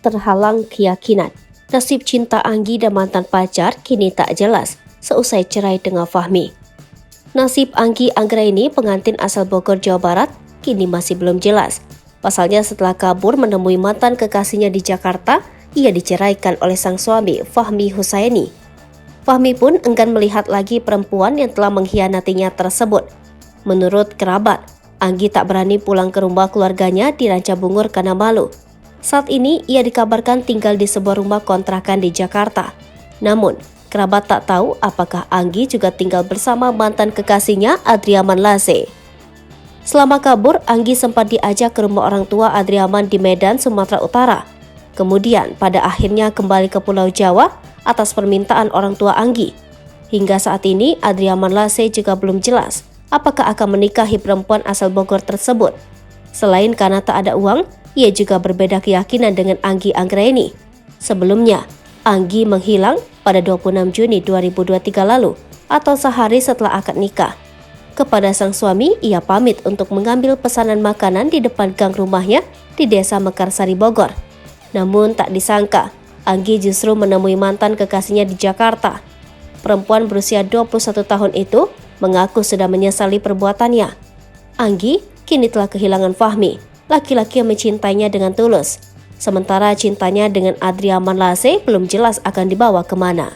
terhalang keyakinan. Nasib cinta Anggi dan mantan pacar kini tak jelas seusai cerai dengan Fahmi. Nasib Anggi Anggraini, pengantin asal Bogor, Jawa Barat, kini masih belum jelas. Pasalnya setelah kabur menemui mantan kekasihnya di Jakarta, ia diceraikan oleh sang suami Fahmi Husaini. Fahmi pun enggan melihat lagi perempuan yang telah mengkhianatinya tersebut. Menurut kerabat, Anggi tak berani pulang ke rumah keluarganya di Ranca Bungur karena malu. Saat ini ia dikabarkan tinggal di sebuah rumah kontrakan di Jakarta. Namun, kerabat tak tahu apakah Anggi juga tinggal bersama mantan kekasihnya Adriaman Laze. Selama kabur, Anggi sempat diajak ke rumah orang tua Adriaman di Medan, Sumatera Utara. Kemudian pada akhirnya kembali ke Pulau Jawa atas permintaan orang tua Anggi. Hingga saat ini Adriaman Laze juga belum jelas apakah akan menikahi perempuan asal Bogor tersebut. Selain karena tak ada uang, ia juga berbeda keyakinan dengan Anggi Anggraini. Sebelumnya, Anggi menghilang pada 26 Juni 2023 lalu atau sehari setelah akad nikah. Kepada sang suami, ia pamit untuk mengambil pesanan makanan di depan gang rumahnya di Desa Mekarsari, Bogor. Namun tak disangka, Anggi justru menemui mantan kekasihnya di Jakarta. Perempuan berusia 21 tahun itu mengaku sudah menyesali perbuatannya. Anggi kini telah kehilangan Fahmi, laki-laki yang mencintainya dengan tulus. Sementara cintanya dengan Adriaman Laze belum jelas akan dibawa kemana.